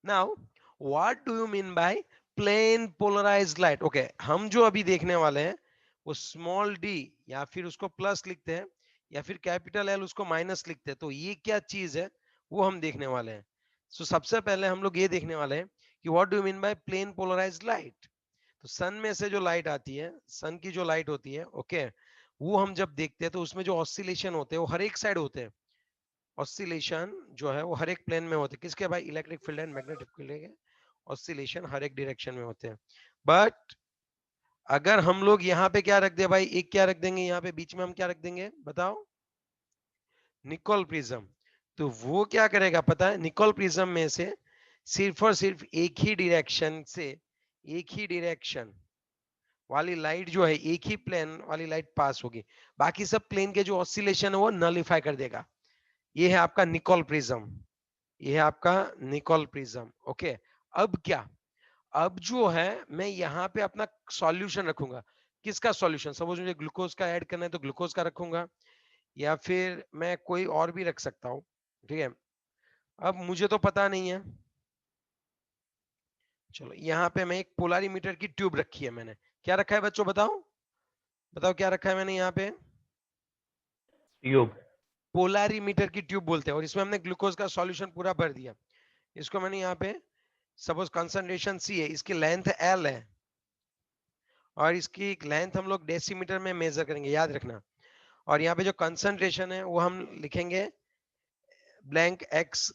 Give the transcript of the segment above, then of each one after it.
Now what do you mean by plane polarized light? Okay, हम जो अभी देखने वाले हैं वो स्मॉल डी या फिर उसको प्लस लिखते हैं या फिर कैपिटल एल उसको माइनस लिखते हैं। तो ये क्या चीज है वो हम देखने वाले हैं। सो सबसे पहले हम लोग ये देखने वाले हैं कि what do you mean by plane polarized light. तो सन में से जो लाइट आती है, सन की जो लाइट होती है, ओके, वो हम जब देखते हैं तो उसमें जो ऑसिलेशन होते हैं वो हर एक साइड होते हैं। ऑसिलेशन जो है वो हर एक प्लेन में होते हैं। किसके भाई? Electric field and magnetic field के ऑसिलेशन हर एक डायरेक्शन में होते हैं। बट अगर हम लोग यहाँ पे क्या रख दे भाई, एक क्या रख देंगे यहाँ पे बीच में, हम क्या रख देंगे बताओ? Nicol prism. तो वो क्या करेगा पता है? निकोल प्रिज्म में से सिर्फ और सिर्फ एक ही डायरेक्शन से, एक ही डायरेक्शन वाली लाइट जो है, एक ही प्लेन वाली लाइट पास होगी। बाकी सब प्लेन के जो ऑसिलेशन है वो नलिफाई कर देगा। ये है आपका निकोल प्रिज्म, ये है आपका निकोल प्रिज्म। ओके, अब क्या? अब जो है मैं यहाँ पे अपना सॉल्यूशन रखूंगा। किसका सॉल्यूशन? सपोज मुझे ग्लूकोज का ऐड करना है तो ग्लूकोज का रखूंगा, या फिर मैं कोई और भी रख सकता हूँ। ठीक है, अब मुझे तो पता नहीं है। चलो यहाँ पे मैं एक पोलारीमीटर की ट्यूब रखी है मैंने। क्या रखा है बच्चों बताओ? बताओ क्या रखा है मैंने यहाँ पे? ट्यूब। पोलारीमीटर की ट्यूब बोलते हैं, और इसमें हमने ग्लूकोज का सॉल्यूशन पूरा भर दिया। इसको मैंने यहाँ पे, सपोज कंसंट्रेशन सी है, इसकी लेंथ एल है, और इसकी लेंथ हम लोग डेसीमीटर में मेजर करेंगे, याद रखना। और यहाँ पे जो कंसंट्रेशन है वो हम लिखेंगे ब्लैंक एक्स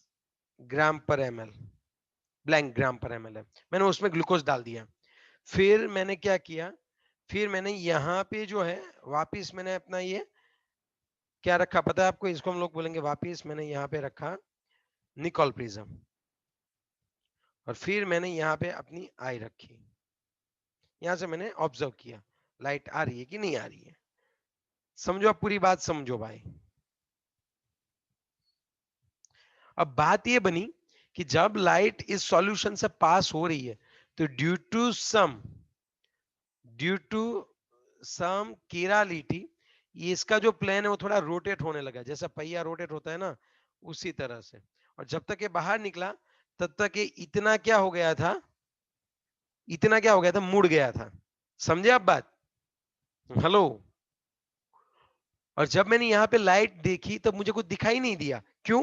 ग्राम पर एम एल, ब्लैंक ग्राम पर एम एल है। मैंने उसमें ग्लूकोज डाल दिया। फिर मैंने क्या किया? फिर मैंने यहाँ पे जो है वापिस मैंने अपना ये क्या रखा पता है आपको? इसको हम लोग बोलेंगे वापिस मैंने यहाँ पे रखा निकोल प्रिज्म, और फिर मैंने यहाँ पे अपनी आई रखी। यहाँ से मैंने ऑब्जर्व किया लाइट आ रही है कि नहीं आ रही है। समझो, आप पूरी बात समझो भाई। अब बात ये बनी कि जब लाइट इस सॉल्यूशन से पास हो रही है तो ड्यू टू सम किरालिटी, ये इसका जो प्लेन है वो थोड़ा रोटेट होने लगा, जैसा पहिया रोटेट होता है ना, उसी तरह से। और जब तक ये बाहर निकला तब तक ये इतना क्या हो गया था, इतना क्या हो गया था, मुड़ गया था। समझे आप बात? हेलो? और जब मैंने यहाँ पे लाइट देखी तब मुझे कुछ दिखाई नहीं दिया। क्यों?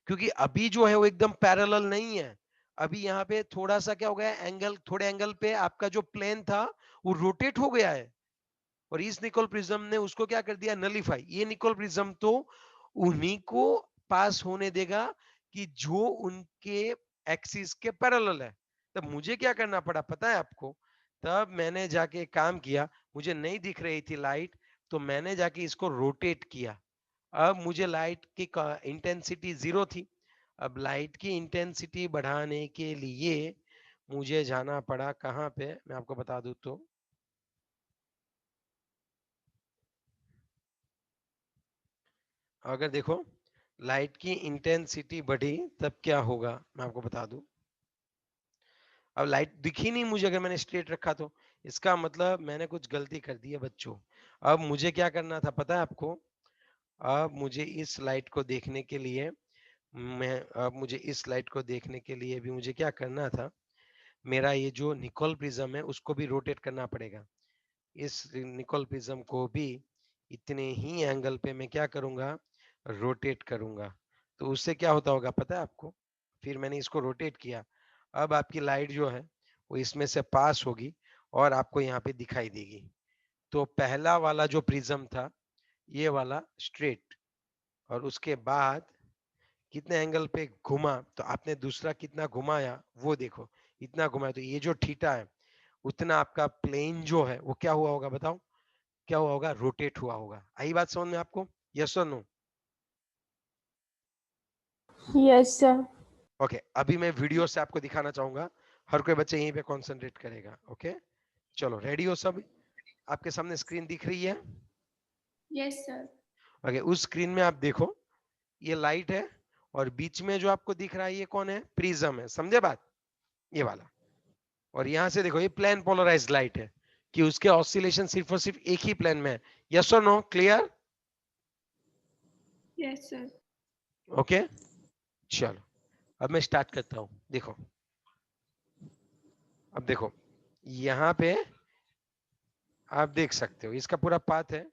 क्योंकि अभी जो है वो एकदम पैरेलल नहीं है। अभी यहाँ पे थोड़ा सा क्या हो गया, एंगल, थोड़े एंगल पे आपका जो प्लेन था वो रोटेट हो गया है। और इस निकोल प्रिज्म ने उसको क्या कर दिया, नलीफाई। ये निकोल प्रिज्म तो उन्हीं को पास होने देगा कि जो उनके एक्सिस के पैरेलल है। तब मुझे क्या करना पड़ा पता है आपको? तब मैंने जाके काम किया, मुझे नहीं दिख रही थी लाइट, तो मैंने जाके इसको रोटेट किया। अब मुझे लाइट की इंटेंसिटी 0 थी। अब लाइट की इंटेंसिटी बढ़ाने के लिए मुझे जाना पड़ा कहाँ पे, मैं आपको बता दूं तो, अगर देखो लाइट की इंटेंसिटी बढ़ी तब क्या होगा मैं आपको बता दूं। अब लाइट दिखी नहीं मुझे, अगर मैंने स्ट्रेट रखा तो इसका मतलब मैंने कुछ गलती कर दी है बच्चों। अब मुझे क्या करना था पता है आपको? अब मुझे इस लाइट को देखने के लिए, मैं अब मुझे इस लाइट को देखने के लिए भी मुझे क्या करना था, मेरा ये जो निकोल प्रिज्म है उसको भी रोटेट करना पड़ेगा। इस निकोल प्रिज्म को भी इतने ही एंगल पे मैं क्या करूंगा, रोटेट करूंगा। तो उससे क्या होता होगा पता है आपको? फिर मैंने इसको रोटेट किया, अब आपकी लाइट जो है वो इसमें से पास होगी और आपको यहाँ पे दिखाई देगी। तो पहला वाला जो प्रिज्म था ये वाला स्ट्रेट, और उसके बाद कितने एंगल पे घुमा, तो आपने दूसरा कितना घुमाया वो देखो, इतना घुमाया, तो ये जो थीटा है उतना आपका प्लेन जो है वो क्या हुआ होगा बताओ? क्या हुआ होगा? रोटेट हुआ होगा। आई बात समझ में आपको? यस और नो? Yes sir. ओके, अभी मैं वीडियो से आपको दिखाना चाहूंगा, हर कोई बच्चे यहीं पे कंसंट्रेट करेगा। ओके, चलो रेडी हो सब? आपके सामने स्क्रीन दिख रही है? Yes sir. ओके, उस स्क्रीन में आप देखो, ये लाइट है और बीच में जो आपको दिख रहा है ये कौन है? प्रिज्म है। समझे बात? ये वाला। और यहां से देखो ये प्लेन पोलराइज्ड लाइट है कि उसके ऑसिलेशन सिर्फ और सिर्फ एक ही प्लेन में है। यस और no? Clear? Yes sir. Okay, चलो अब मैं स्टार्ट करता हूं। देखो अब देखो यहाँ पे आप देख सकते हो इसका पूरा पाथ है,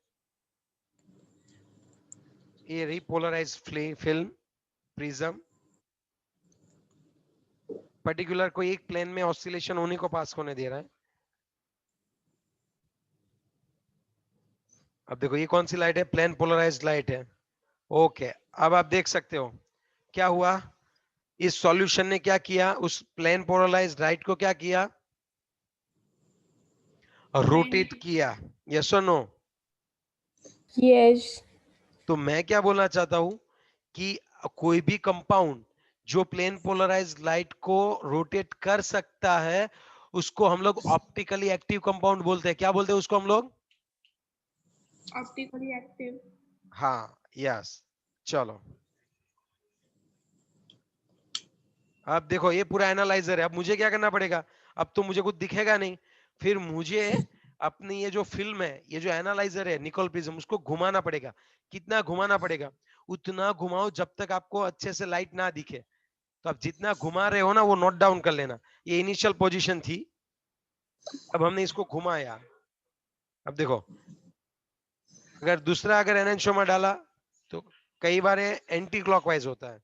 ये रही पोलराइज फिल्म प्रिज्म, पर्टिकुलर कोई एक प्लेन में ऑसिलेशन होने को पास होने दे रहा है। अब देखो ये कौन सी लाइट है, प्लेन पोलराइज्ड लाइट है। ओके, अब आप देख सकते हो क्या हुआ, इस सॉल्यूशन ने क्या किया, उस प्लेन पोलराइज्ड लाइट को क्या किया, रोटेट किया। यस और नो? Yes. तो मैं क्या बोलना चाहता हूं कि कोई भी कंपाउंड जो प्लेन पोलराइज्ड लाइट को रोटेट कर सकता है उसको हम लोग ऑप्टिकली एक्टिव कंपाउंड बोलते हैं। क्या बोलते हैं उसको हम लोग? Optically active. हाँ, यस। चलो अब देखो ये पूरा एनालाइजर है, अब मुझे क्या करना पड़ेगा, अब तो मुझे कुछ दिखेगा नहीं, फिर मुझे अपनी ये जो फिल्म है, ये जो एनालाइजर है निकोल प्रिज्म, उसको घुमाना पड़ेगा। कितना घुमाना पड़ेगा? उतना घुमाओ जब तक आपको अच्छे से लाइट ना दिखे। तो आप जितना घुमा रहे हो ना वो नोट डाउन कर लेना। ये इनिशियल पोजीशन थी, अब हमने इसको घुमाया। अब देखो अगर दूसरा अगर एनेंशियोमर डाला तो कई बार एंटी क्लॉकवाइज होता है।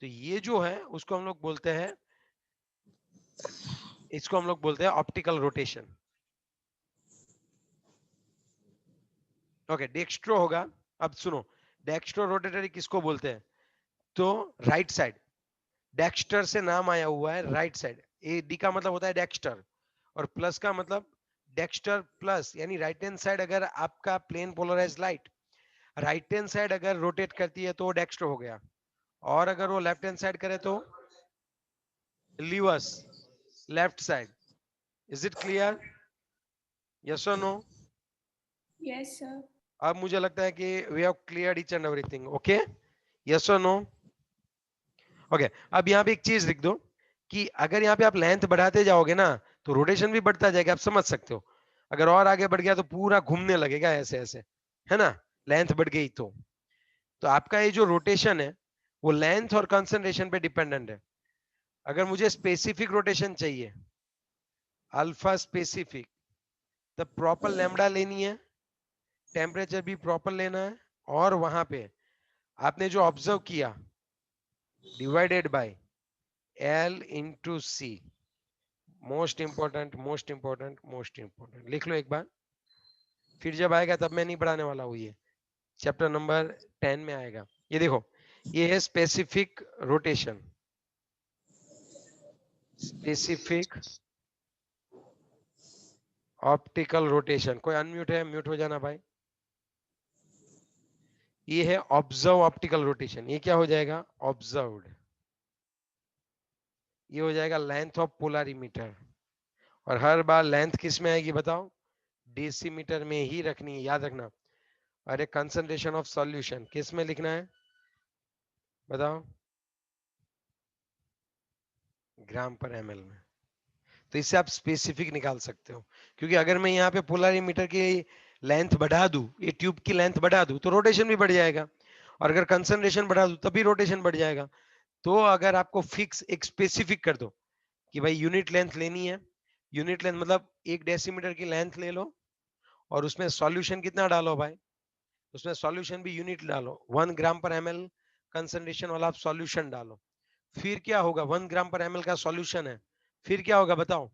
तो ये जो है उसको हम लोग बोलते हैं, इसको हम लोग बोलते हैं ऑप्टिकल रोटेशन। ओके, डेक्स्ट्रो होगा। अब सुनो, डेक्स्ट्रो रोटेटरी किसको बोलते हैं? तो राइट साइड, डेक्स्टर से नाम आया हुआ है, राइट साइड। ए डी का मतलब होता है डेक्स्टर, और प्लस का मतलब डेक्स्टर प्लस, यानी राइट हैंड साइड अगर आपका plane polarize light right hand side अगर रोटेट करती है तो वो डेक्स्टर हो गया, और अगर वो लेफ्ट हैंड साइड करे तो levers, left side. Is it clear? Yes और नो? Yes, sir. अब मुझे लगता है कि we have cleared each and everything. Okay, yes और नो? ओके, अब यहाँ पे एक चीज लिख दो कि अगर यहाँ पे आप लेंथ बढ़ाते जाओगे ना तो रोटेशन भी बढ़ता जाएगा, आप समझ सकते हो। अगर और आगे बढ़ गया तो पूरा घूमने लगेगा ऐसे ऐसे, है ना, लेंथ बढ़ गई तो आपका ये जो रोटेशन है वो लेंथ और कंसंट्रेशन पे डिपेंडेंट है। अगर मुझे स्पेसिफिक रोटेशन चाहिए, अल्फा स्पेसिफिक, तो प्रॉपर लैम्बडा लेनी है, टेम्परेचर भी प्रॉपर लेना है, और वहां पे आपने जो ऑब्जर्व किया divided by L into C. Most important, most important, most important, लिख लो एक बार, फिर जब आएगा तब मैं नहीं पढ़ाने वाला हूँ, ये चैप्टर नंबर 10 में आएगा। ये देखो, ये है specific rotation, specific optical rotation. कोई अनम्यूट है? म्यूट हो जाना भाई। ये है ऑब्जर्व ऑप्टिकल रोटेशन, ये क्या हो जाएगा? ऑब्जर्व्ड। ये हो जाएगा लेंथ ऑफ पोलरिमीटर, और हर बार लेंथ किस में आएगी बताओ? डेसीमीटर में ही रखनी है, याद रखना। अरे कंसंट्रेशन ऑफ सॉल्यूशन किस में लिखना है बताओ? ग्राम पर एमएल में। तो इससे आप स्पेसिफिक निकाल सकते हो, क्योंकि अगर मैं यहाँ पे पोलरिमीटर की लेंथ बढ़ा दूं, ये ट्यूब की लेंथ बढ़ा दूं तो रोटेशन भी बढ़ जाएगा, और अगर कंसंट्रेशन बढ़ा दूं तभी रोटेशन बढ़ जाएगा। तो अगर आपको फिक्स एक स्पेसिफिक कर दो कि भाई यूनिट लेंथ लेनी है, यूनिट लेंथ मतलब 1 डेसीमीटर की लेंथ ले लो, और उसमें सॉल्यूशन कितना डालो भाई? उसमें सॉल्यूशन भी यूनिट डालो, 1 ग्राम पर एमएल कंसंट्रेशन वाला आप सॉल्यूशन डालो। फिर क्या होगा, 1 ग्राम पर एमएल का सॉल्यूशन है, फिर क्या होगा बताओ?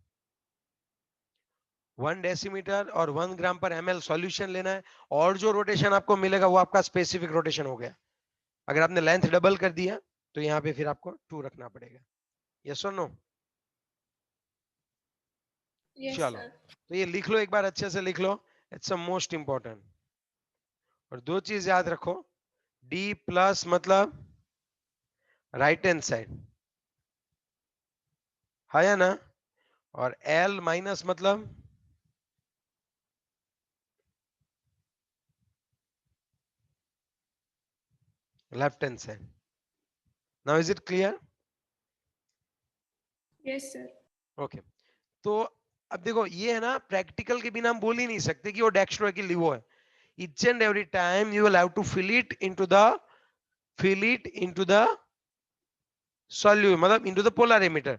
1 डेसीमीटर और 1 ग्राम पर एमएल सॉल्यूशन लेना है, और जो रोटेशन आपको मिलेगा वो आपका स्पेसिफिक रोटेशन हो गया। अगर आपने लेंथ डबल कर दिया तो यहाँ पे फिर आपको 2 रखना पड़ेगा। यस और नो? Yes, चलो, sir. तो ये लिख लो एक बार, अच्छे से लिख लो, इट्स अ मोस्ट इंपॉर्टेंट। और दो चीज याद रखो, डी प्लस मतलब राइट हैंड साइड, है या ना, और एल माइनस मतलब left hand side. Now is it clear? Yes, sir. Okay, तो अब देखो ये है ना, प्रैक्टिकल के बिना हम बोल ही नहीं सकते कि वो डेक्स्ट्रो है कि लिवो है। each and every time you will have to fill it into the solute, मतलब into the polarimeter.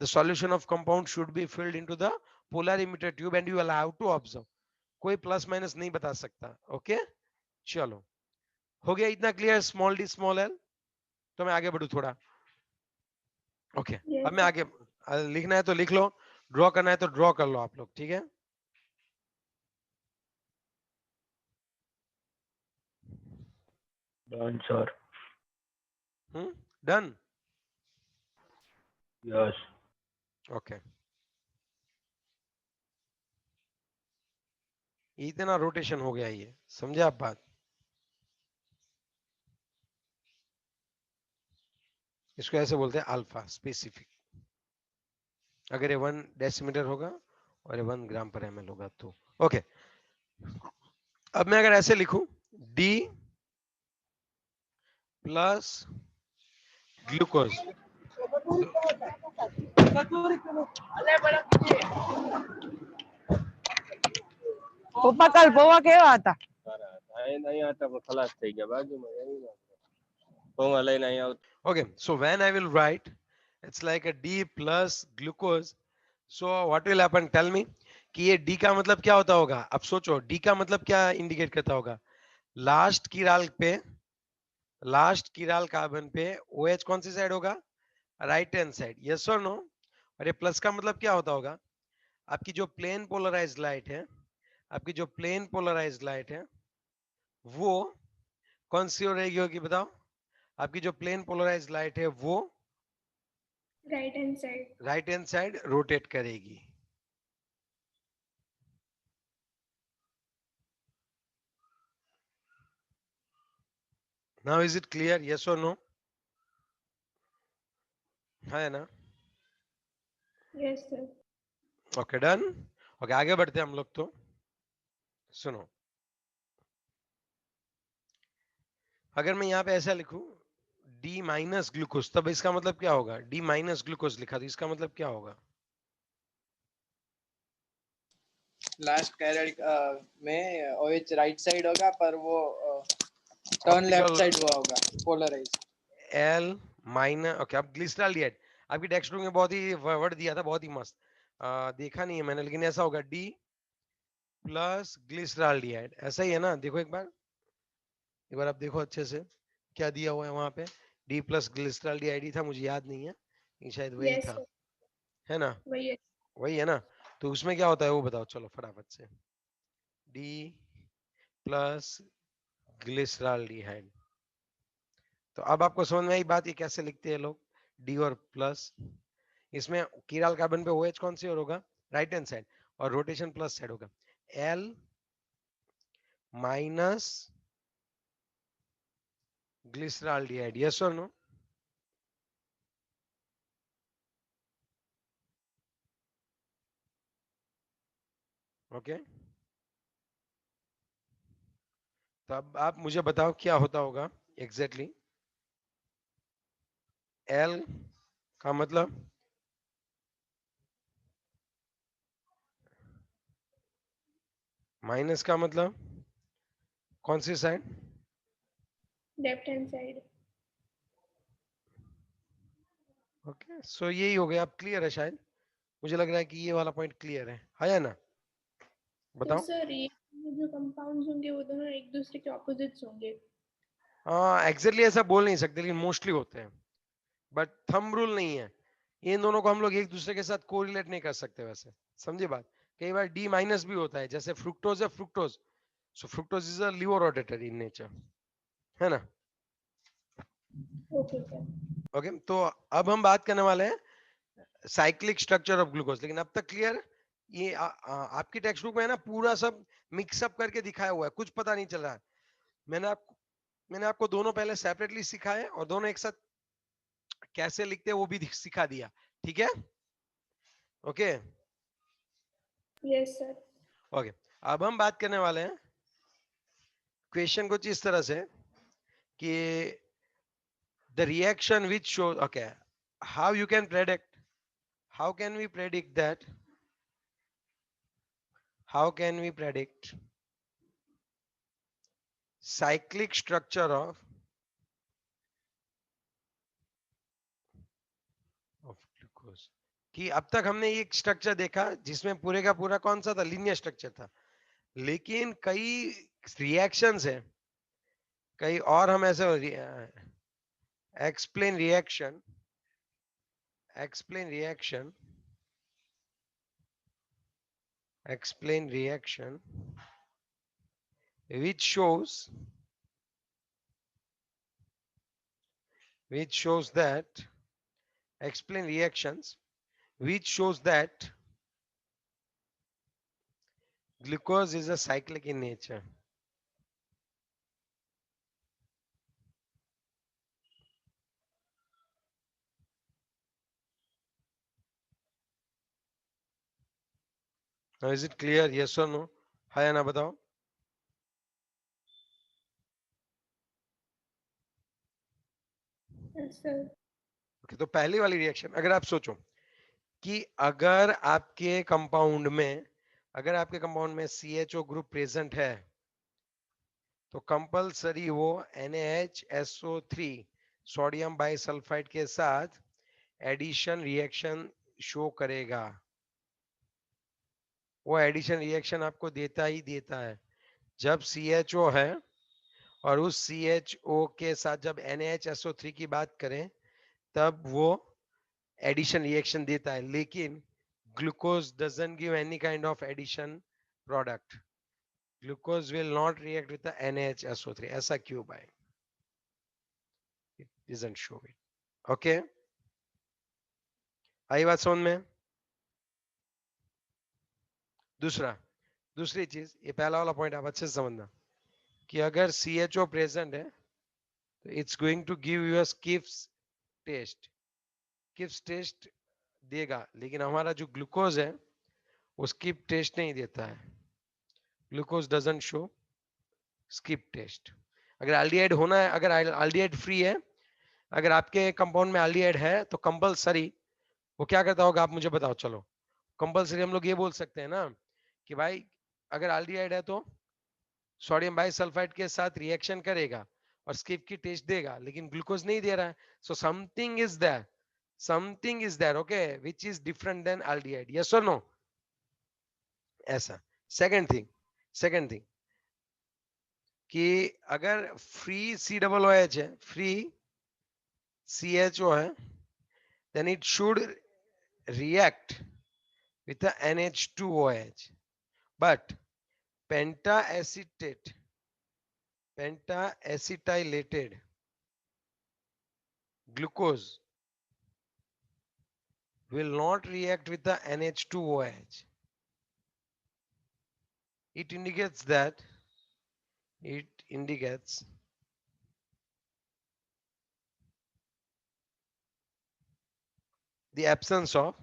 The solution of compound should be filled into the polar emitter tube and you will have to observe. कोई plus minus नहीं बता सकता. Okay, चलो हो गया इतना clear. Small D small L. तो मैं आगे बढ़ू थोड़ा. ओके, Yes, अब मैं आगे लिखना है तो लिख लो, ड्रॉ करना है तो ड्रॉ कर लो आप लोग. ठीक है, Done, sir. Done. Yes. Okay, इतना रोटेशन हो गया, ये समझे आप बात. इसको ऐसे बोलते हैं अल्फा स्पेसिफिक. अगर ये 1 डेसीमीटर होगा और ये 1 ग्राम पर एमएल होगा तो. ओके, अब मैं अगर ऐसे लिखूं डी प्लस ग्लूकोज. પપ્પા કાલ પૌવા કેવા હતા? नहीं आता पर खलास થઈ ગયા બાજુમાં એની પૌવા લઈને અહીં આવતો. Okay, so when I will write, it's like a D plus glucose. So what will happen? Tell me कि ये D का मतलब क्या होता होगा. अब सोचो D का मतलब क्या इंडिकेट करता होगा. लास्ट कीराल कार्बन पे OH कौन सी साइड होगा? Right hand side. यस और नो? और ये प्लस का मतलब क्या होता होगा? आपकी जो प्लेन पोलराइज्ड लाइट है, वो कौन सी हो रहेगी होगी बताओ. आपकी जो प्लेन पोलराइज्ड लाइट है वो right hand side. Right hand side rotate करेगी. Now is it clear? Yes और नो? है ना? Yes, sir. Okay, done. Okay, आगे बढ़ते हैं हम लोग. तो सुनो, अगर मैं यहाँ पे ऐसा लिखूं D माइनस ग्लूकोज, तब इसका मतलब क्या होगा? D माइनस ग्लूकोज लिखा तो इसका मतलब क्या होगा? लास्ट कैरेट में ओएच राइट साइड होगा पर वो टर्न लेफ्ट साइड हुआ होगा पोलराइज. L minus. ओके, अब ग्लिसरॉल्डिहाइड. आपकी टेक्स्ट बुक में बहुत ही वर्ड दिया था, बहुत ही मस्त. देखा नहीं है मैंने, लेकिन ऐसा होगा D प्लस ग्लिसरॉल्डिहाइड. ऐसा ही है ना? देखो एक बार आप देखो अच्छे से क्या दिया हुआ है वहां पे. D प्लस ग्लिसरॉल्डिहाइड था, मुझे याद नहीं है, लेकिन शायद वही Yes, था. sir. है ना? वही है. वही है ना? तो उसमें क्या होता है वो बताओ चलो फटाफट से. D plus glyceraldehyde. तो अब आपको समझ में आई बात, ये कैसे लिखते हैं लोग. D और प्लस, इसमें कीराल कार्बन पे OH कौन सी ओर होगा? राइट हैंड साइड, और रोटेशन प्लस साइड होगा. L minus glyceraldehyde. यस और नो? ओके, तो अब आप मुझे बताओ क्या होता होगा एग्जैक्टली. L का मतलब माइनस का मतलब कौन सी side? Left hand side. Okay, so यही हो गया. अब क्लियर है शायद, मुझे लग रहा है कि ये वाला पॉइंट क्लियर है ना? तो बताओ. सर ये जो कंपाउंड्स होंगे वो दोनों एक दूसरे के ऑपोजिट्स होंगे. हाँ, एग्जैक्टली ऐसा बोल नहीं सकते, लेकिन मोस्टली होते हैं. बट थंब रूल नहीं है. इन दोनों को हम लोग एक दूसरे के साथ कोरिलेट नहीं कर सकते वैसे. समझे बात? कई बार D माइनस भी होता है, जैसे फ्रुक्टोज है, fructose. So fructose is a laevo rotator in nature. है ना? Okay sir. ओके, तो अब हम बात करने वाले हैं साइक्लिक स्ट्रक्चर ऑफ ग्लूकोज. लेकिन अब तक क्लियर? ये आपकी टेक्स्ट बुक में है ना, पूरा सब मिक्सअप करके दिखाया हुआ है, कुछ पता नहीं चल रहा है. मैंने आपको दोनों पहले सेपरेटली सिखाए और दोनों एक साथ कैसे लिखते हैं वो भी सिखा दिया. ठीक है? ओके. Yes sir. ओके, अब हम बात करने वाले हैं क्वेश्चन कुछ इस तरह से कि the reaction which shows, okay, how you can predict, how can we predict that, how can we predict cyclic structure of glucose. कि अब तक हमने एक स्ट्रक्चर देखा जिसमें पूरे का पूरा कौन सा था, लीनियर स्ट्रक्चर था, लेकिन कई रिएक्शंस है, कई और हम ऐसे explain reaction explain reaction which shows that explain reactions which shows that glucose is a cyclic in nature. Now is it clear, yes or no? हाय ना बताओ. Yes, sir. Okay, तो पहली वाली रिएक्शन, अगर आप सोचो कि अगर आपके कंपाउंड में CHO ग्रुप प्रेजेंट है तो कंपलसरी वो NaHSO3 सोडियम बाइसल्फाइड के साथ एडिशन रिएक्शन शो करेगा. वो एडिशन रिएक्शन आपको देता ही देता है. जब CHO है और उस CHO के साथ जब NaHSO3 की बात करें तब वो एडिशन रिएक्शन देता है, लेकिन glucose doesn't give any kind of addition product. Glucose will not react with the NaHSO3. ऐसा क्यों भाई? It doesn't show it. Okay, आई बात समझ में? दूसरी चीज, ये पहला वाला पॉइंट आप अच्छे से समझना कि अगर CHO प्रेजेंट है तो it's going to give you a Schiff's test. Schiff's test देगा, लेकिन हमारा जो ग्लूकोज है वो स्किप टेस्ट नहीं देता है. Glucose doesn't show Schiff test. अगर एल्डिहाइड होना है, अगर एल्डिहाइड फ्री है, अगर आपके कंपाउंड में एल्डिहाइड है तो कंपलसरी वो क्या करता होगा, आप मुझे बताओ. चलो, कंपलसरी हम लोग ये बोल सकते हैं ना कि भाई अगर एल्डिहाइड है तो सोडियम बाइसल्फाइड के साथ रिएक्शन करेगा और स्किप की टेस्ट देगा, लेकिन ग्लूकोज नहीं दे रहा है. So something is there, okay, which is different then aldehyde. Yes और नो? ऐसा. सेकंड थिंग कि अगर फ्री COOH है, फ्री CHO है, then it should react with the NH2OH. But pentacetylated glucose will not react with the NH2OH. It indicates the absence of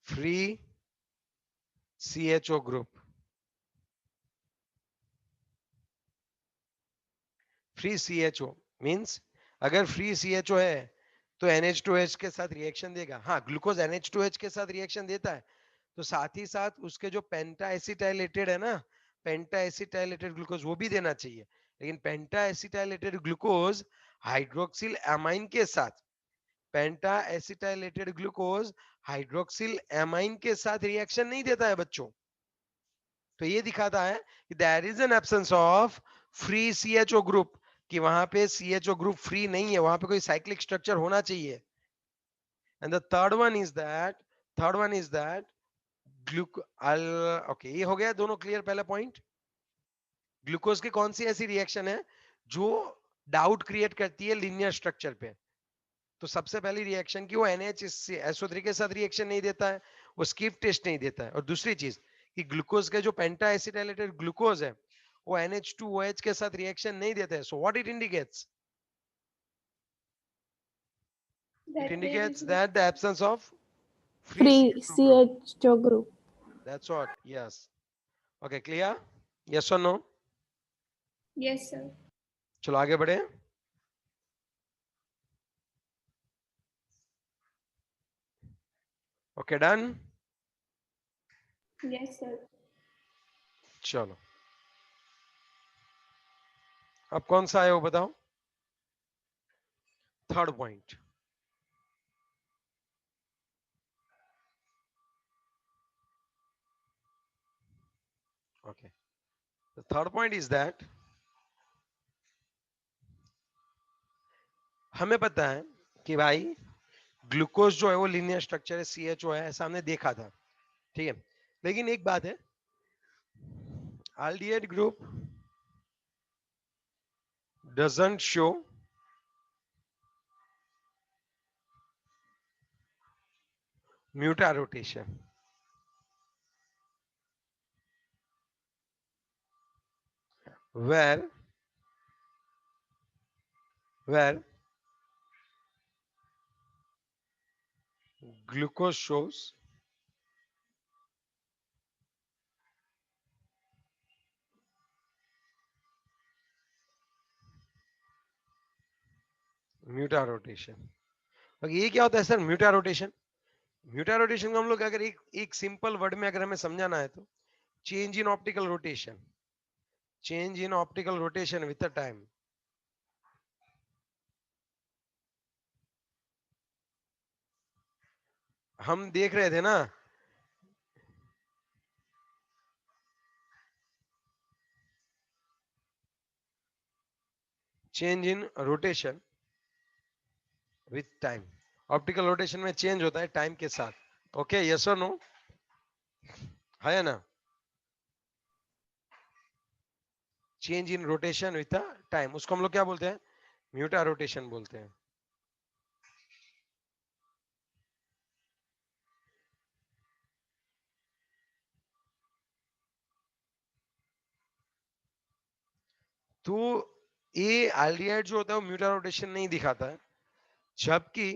free CHO group. Free CHO means अगर free CHO है तो NH2H के साथ reaction देगा. हाँ, glucose NH2H के साथ reaction देता है, तो साथ ही साथ उसके जो पेंटा एसिटाइलेटेड है ना, पेंटा एसिटाइलेटेड ग्लूकोज वो भी देना चाहिए. लेकिन पेंटा एसिटाइलेटेड ग्लूकोज हाइड्रोक्सिल एमाइन के साथ, पेंटा एसिटाइलेटेड ग्लूकोज हाइड्रोक्सिल एमाइन के साथ रिएक्शन नहीं देता है बच्चों. तो ये दिखाता है कि there is an absence of free CHO group, कि वहां पे CHO ग्रुप फ्री नहीं है, वहां पे कोई साइक्लिक स्ट्रक्चर होना चाहिए. And the third one is that okay, ये हो गया दोनों क्लियर. पहला पॉइंट, ग्लूकोज की कौन सी ऐसी रिएक्शन है जो डाउट क्रिएट करती है लीनियर स्ट्रक्चर पे. तो सबसे पहली रिएक्शन की वो NaHSO3 के साथ रिएक्शन नहीं देता है, वो स्किप टेस्ट नहीं देता है. और दूसरी चीज कि ग्लूकोज के जो पेंटा एसिटाइलेटेड ग्लूकोज है वो NH2OH के साथ रिएक्शन नहीं देता है. So what it indicates? It indicates that the absence of free CHO group. That's what. Yes. Okay, clear? Yes or no? Yes, sir. चलो आगे बढ़े. Okay, done. Yes, sir. चलो, अब कौन सा है वो बताओ. Third point, Okay. The third point is that हमें पता है कि भाई ग्लूकोज जो है वो लीनियर स्ट्रक्चर है, CHO है, ऐसा हमने देखा था, ठीक है। लेकिन एक बात है, aldehyde group doesn't show mutarotation. Where glucose shows म्यूटारोटेशन। ये क्या होता है सर म्यूटारोटेशन? म्यूटारोटेशन को हम लोग अगर एक सिंपल वर्ड में अगर हमें समझाना है तो change in optical rotation, change in optical rotation with the time. हम देख रहे थे ना change in rotation with time, optical rotation में चेंज होता है टाइम के साथ। ओके, यस और नो? है ना? Change in rotation with time, उसको हम लोग क्या बोलते हैं? म्यूटा रोटेशन बोलते हैं। तो ये एल्डिहाइड जो होता है वो म्यूटा रोटेशन नहीं दिखाता है, जबकि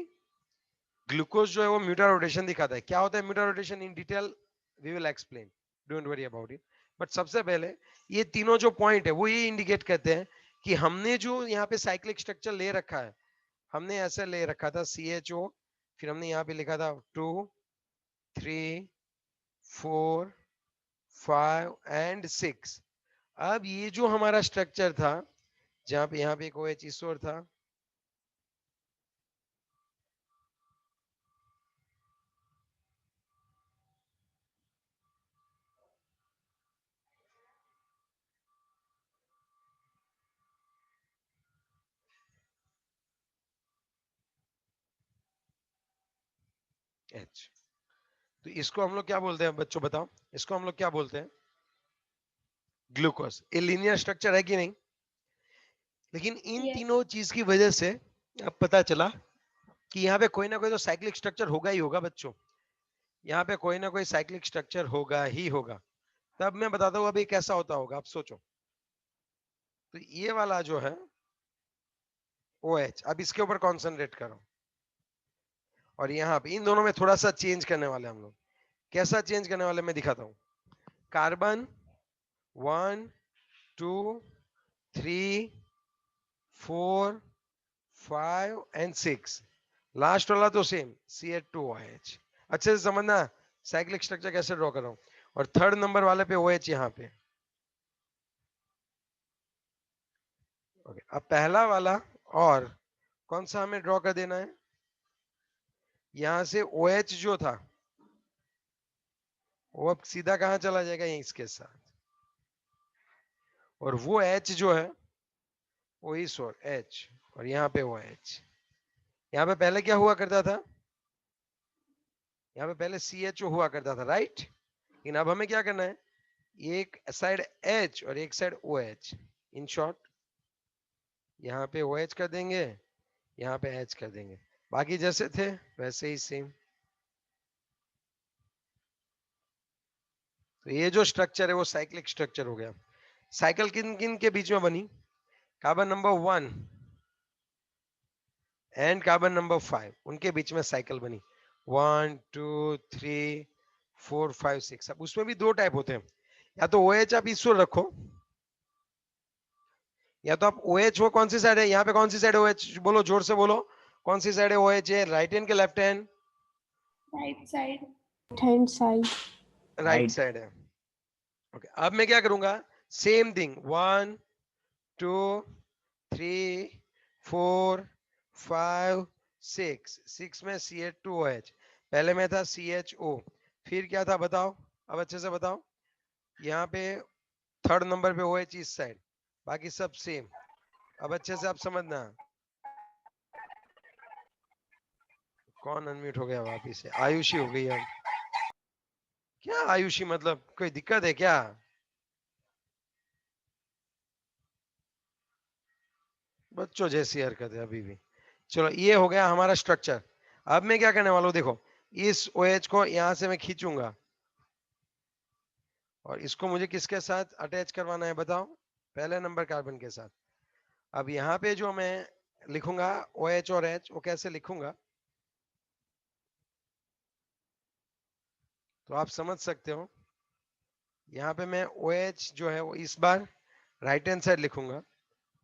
ग्लूकोज जो है वो म्यूटा रोटेशन दिखाता है। क्या होता है mutarotation? In detail we will explain, don't worry about it. But सबसे पहले ये तीनों जो पॉइंट है वो ये इंडिकेट करते हैं कि हमने जो यहाँ पे साइक्लिक स्ट्रक्चर ले रखा है, हमने ऐसे ले रखा था CHO, फिर हमने यहाँ पे लिखा था 2 3 4 5 एंड 6। अब ये जो हमारा स्ट्रक्चर था जहाँ पे यहाँ पे एक OH इस ओर था, H, तो इसको हम लोग क्या बोलते हैं बच्चों बताओ? इसको हम लोग क्या बोलते हैं? ग्लूकोज। ये लीनियर स्ट्रक्चर है कि नहीं? लेकिन इन Yes. तीनों चीज की वजह से अब पता चला कि यहाँ पे कोई ना कोई तो साइक्लिक स्ट्रक्चर होगा ही होगा बच्चों, यहाँ पे कोई ना कोई साइक्लिक स्ट्रक्चर होगा ही होगा। तब मैं बताता हूँ अभी कैसा होता होगा, आप सोचो। तो ये वाला जो है OH, अब इसके ऊपर कॉन्सेंट्रेट करो, और यहाँ पे इन दोनों में थोड़ा सा चेंज करने वाले हम लोग। कैसा चेंज करने वाले मैं दिखाता हूँ। कार्बन 1 2 3 4 5 एंड 6, लास्ट वाला तो सेम CH2OH। अच्छे से समझना साइक्लिक स्ट्रक्चर कैसे ड्रॉ कर रहा हूं। और थर्ड नंबर वाले पे OH यहाँ पे। ओके, अब पहला वाला और कौन सा हमें ड्रॉ कर देना है? यहां से OH जो था वो अब सीधा कहां चला जाएगा? यहीं इसके साथ। और वो H जो है वो इस और H, और यहाँ पे OH। यहाँ पे पहले क्या हुआ करता था? यहाँ पे पहले CHO हुआ करता था, राइट? लेकिन अब हमें क्या करना है? एक साइड H और एक साइड OH। इन शॉर्ट यहाँ पे OH कर देंगे, यहाँ पे H कर देंगे, बाकी जैसे थे वैसे ही सेम। तो ये जो स्ट्रक्चर है वो साइक्लिक स्ट्रक्चर हो गया। साइकिल किन किन के बीच में बनी? Carbon number 1 and carbon number 5, उनके बीच में साइकिल बनी। 1 2 3 4 5 6। अब उसमें भी दो टाइप होते हैं, या तो OH आप इस ओर रखो, या तो आप OH हो कौन सी साइड है? यहाँ पे कौन सी साइड है OH? बोलो, जोर से बोलो, कौन सी साइड है OH है? राइट हैंड के left hand? Right side. hand side, right Right. Side है। ओके, अब मैं क्या करूंगा? सेम थिंग, 1 2 3 4 5 6 में CH2OH। पहले में था CHO, फिर क्या था बताओ? अब अच्छे से बताओ। यहाँ पे थर्ड नंबर पे OH इस साइड, बाकी सब सेम। अब अच्छे से आप समझना। कौन अनम्यूट हो गया वापिस से? आयुषी हो गई अब। क्या आयुषी मतलब कोई दिक्कत है क्या? बच्चों जैसी हरकत है अभी भी। चलो ये हो गया हमारा स्ट्रक्चर। अब मैं क्या करने वाला हूँ देखो, इस OH को यहां से मैं खींचूंगा और इसको मुझे किसके साथ अटैच करवाना है बताओ? पहले नंबर कार्बन के साथ। अब यहाँ पे जो मैं लिखूंगा OH और H, वो कैसे लिखूंगा तो आप समझ सकते हो। यहाँ पे मैं OH जो है वो इस बार राइट हैंड साइड लिखूंगा,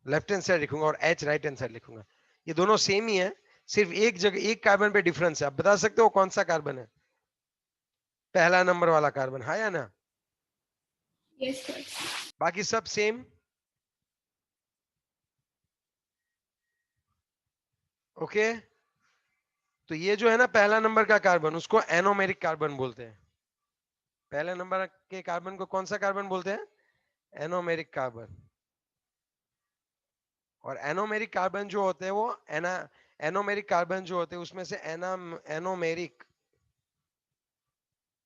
लेफ्ट हैंड साइड लिखूंगा, और H राइट हैंड साइड लिखूंगा। ये दोनों सेम ही है, सिर्फ एक जगह एक कार्बन पे डिफरेंस है। आप बता सकते हो कौन सा कार्बन है? पहला नंबर वाला कार्बन, हाँ या ना? Yes sir. बाकी सब सेम। ओके, तो ये जो है ना पहला नंबर का कार्बन, उसको एनोमेरिक कार्बन बोलते हैं। पहले नंबर के कार्बन को कौन सा कार्बन बोलते हैं? Anomeric carbon. और एनोमेरिक कार्बन जो होते हैं वो एनोमेरिक कार्बन जो होते हैं उसमें से एनोमेरिक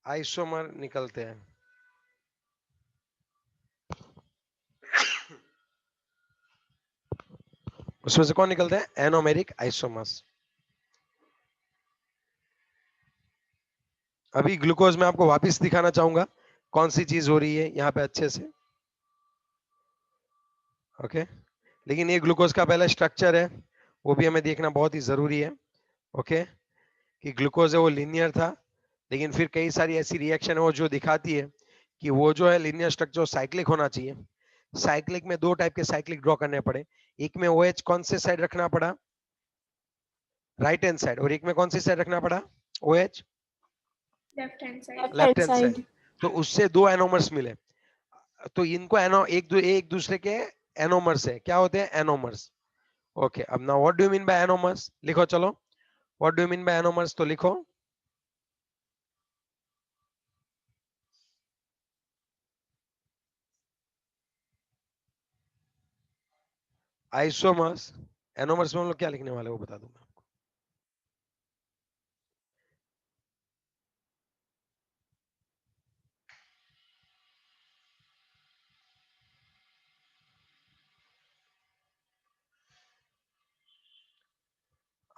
आइसोमर निकलते हैं। उसमें से कौन निकलते हैं? Anomeric isomers. अभी ग्लूकोज में आपको वापस दिखाना चाहूंगा कौन सी चीज हो रही है यहाँ पे अच्छे से। ओके, लेकिन ये ग्लूकोज का पहला स्ट्रक्चर है, वो भी हमें देखना बहुत ही जरूरी है। ओके, कि ग्लूकोज है वो लीनियर था, लेकिन फिर कई सारी ऐसी रिएक्शन है वो जो दिखाती है कि वो जो है लीनियर स्ट्रक्चर साइक्लिक होना चाहिए। साइक्लिक में दो टाइप के साइक्लिक ड्रॉ करने पड़े। एक में OH कौन से साइड रखना पड़ा? Right hand side. और एक में कौन सी साइड रखना पड़ा? OH left hand side. Left hand side. तो उससे दो एनोमर्स मिले, तो इनको एक दूसरे के एनोमर्स है। क्या होते हैं? एनोमर्स। ओके, अब now what do you mean bye anomers? लिखो चलो, what do you mean bye anomers? तो लिखो आइसोमर्स। एनोमर्स में हम लोग क्या लिखने वाले हैं वो बता दूंगा आपको।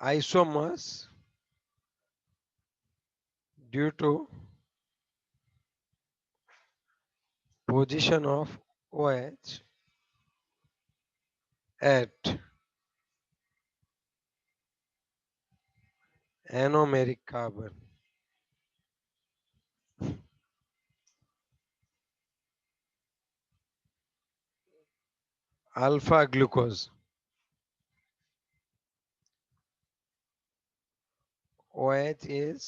Isomers due to position of OH at anomeric carbon. Alpha glucose. OH is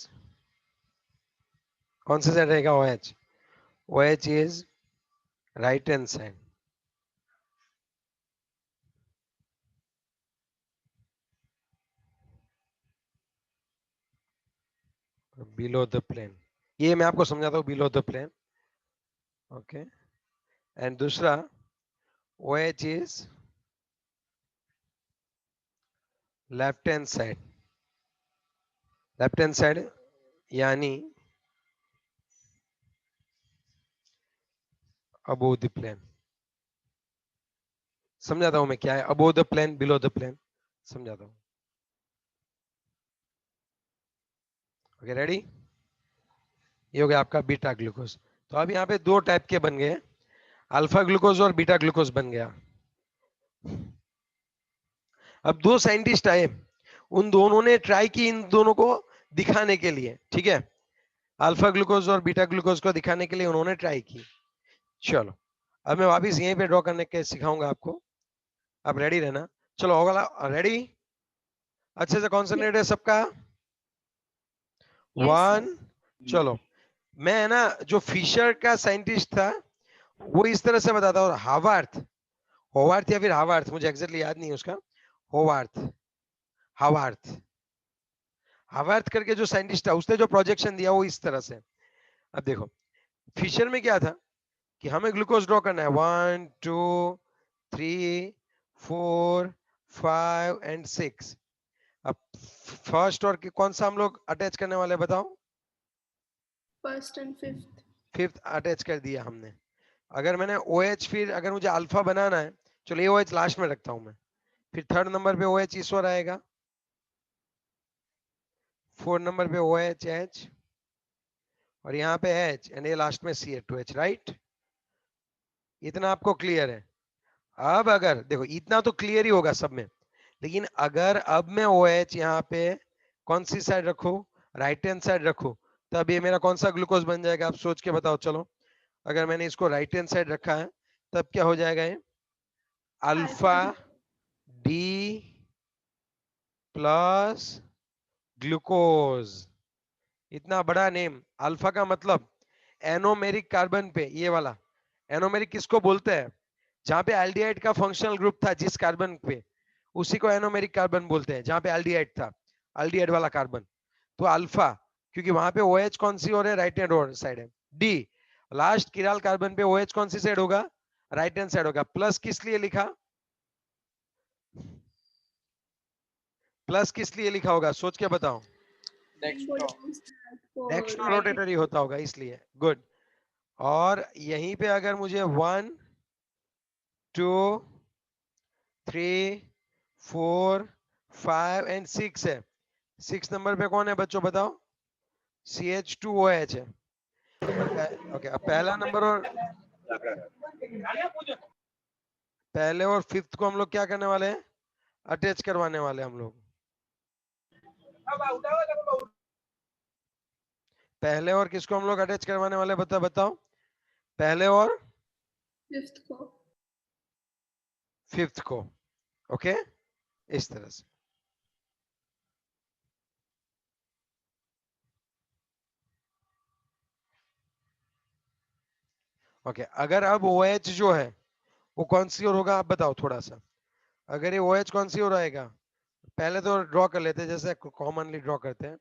कौन सा साइड रहेगा? OH. OH is right hand side. Below the plane. ये मैं आपको समझाता हूँ, below the plane. Okay. And दूसरा OH is left hand side. Left hand side यानी above the plane. समझाता हूं मैं क्या है above the plane, below the plane, समझाता हूं। Okay, ready? ये हो गया आपका बीटा ग्लूकोज। तो अब यहाँ पे दो टाइप के बन गए, अल्फा ग्लूकोज और बीटा ग्लूकोज बन गया। अब दो साइंटिस्ट आए, उन दोनों ने ट्राई की इन दोनों को दिखाने के लिए, ठीक है? अल्फा ग्लूकोज और बीटा ग्लूकोज को दिखाने के लिए उन्होंने ट्राई की। चलो अब मैं वापिस यहीं पे ड्रॉ करने के सिखाऊंगा आपको। अब रेडी रहना। चलो होगा रेडी? अच्छे से कॉन्सेंट्रेट है सबका। वन, चलो। मैं है ना जो फिशर का साइंटिस्ट था वो इस तरह से बताता हूँ, होवार्थ या फिर हावार्थ, मुझे एग्जैक्टली याद नहीं है उसका। हावार्थ करके जो साइंटिस्ट था उसने जो प्रोजेक्शन दिया वो इस तरह से। अब देखो फिशर में क्या था कि हमें ग्लूकोज ड्रॉ करना है 1 2 3 4 5 एंड 6। अब फर्स्ट और कौन सा हम लोग अटैच करने वाले हैं बताओ? First and fifth. Fifth attach कर दिया हमने। अगर मैंने OH फिर अगर मुझे अल्फा बनाना है, चलो ये OH लास्ट में रखता हूं मैं, फिर थर्ड नंबर पे OH इस ओर आएगा, फोर्थ नंबर पे OH H और यहाँ पे H एंड ये लास्ट में CH2H, राइट? इतना आपको क्लियर है? अब अगर देखो इतना तो क्लियर ही होगा सब में, लेकिन अगर अब मैं OH यहाँ पे कौन सी साइड रखूं, राइट हैंड साइड रखूं, तब ये मेरा कौन सा ग्लूकोज बन जाएगा? आप सोच के बताओ। चलो अगर मैंने इसको राइट हैंड साइड रखा है तब क्या हो जाएगा? ये अल्फा डी प्लस ग्लूकोज। इतना बड़ा नेम, अल्फा का मतलब एनोमेरिक कार्बन पे, ये वाला एनोमेरिक किसको बोलते हैं? जहां पे एल्डिहाइड का फंक्शनल ग्रुप था जिस कार्बन पे, उसी को एनोमेरिक कार्बन बोलते हैं, जहां पे एल्डिहाइड था, एल्डिहाइड वाला कार्बन। तो अल्फा, क्योंकि वहां पे OH कौन सी ओर है? राइट हैंड साइड है। डी, लास्ट किराल कार्बन पे OH कौन सी साइड होगा? राइट हैंड साइड होगा। प्लस किस लिए लिखा? प्लस किस लिए लिखा होगा? सोच के बताओ। नेक्स्ट रोटेटरी होता होगा इसलिए। गुड। और यहीं पे अगर मुझे 1 2 3 4 5 एंड 6 है, 6 नंबर पे कौन है बच्चों बताओ? CH2OH है। ओके, अब पहला नंबर और पहले और फिफ्थ को हम लोग क्या करने वाले हैं? अटैच करवाने वाले हम लोग। पहले और किसको हम लोग अटैच करवाने वाले बताओ? पहले और फिफ्थ को। ओके, इस तरह से। ओके, अगर अब OH जो है वो कौन सी ओर होगा आप बताओ थोड़ा सा। अगर ये OH कौन सी ओर आएगा? पहले तो ड्रॉ कर लेते हैं जैसे कॉमनली ड्रॉ करते हैं।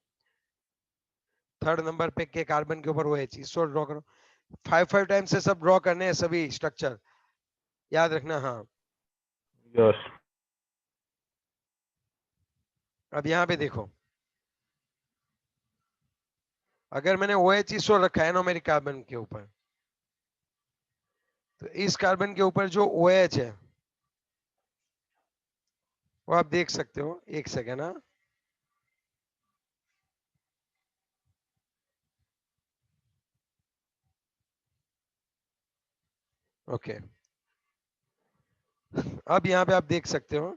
थर्ड नंबर पे के कार्बन के ऊपर OH, इस ओर ड्रॉ करो। 5 टाइम से सब ड्रॉ करने हैं, सभी स्ट्रक्चर याद रखना। हाँ, यस। अब यहाँ पे देखो, अगर मैंने OH इस ओर रखा है एनोमेरिक कार्बन के ऊपर, तो इस कार्बन के ऊपर जो OH है वो आप देख सकते हो। एक सेकेंड। हाँ, ओके, अब यहाँ पे आप देख सकते हो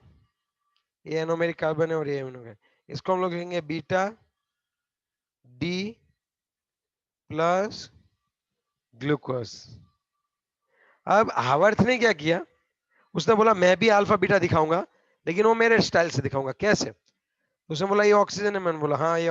ये एनोमेरिक कार्बन है और ये एनोमेरिक, इसको हम लोग लिखेंगे बीटा डी प्लस ग्लूकोज। अब हावर्थ ने क्या किया? उसने बोला मैं भी अल्फा बीटा दिखाऊंगा, लेकिन वो मेरे स्टाइल से दिखाऊंगा। कैसे? उसने बोला ये ऑक्सीजन है, मैंने बोला हाँ ये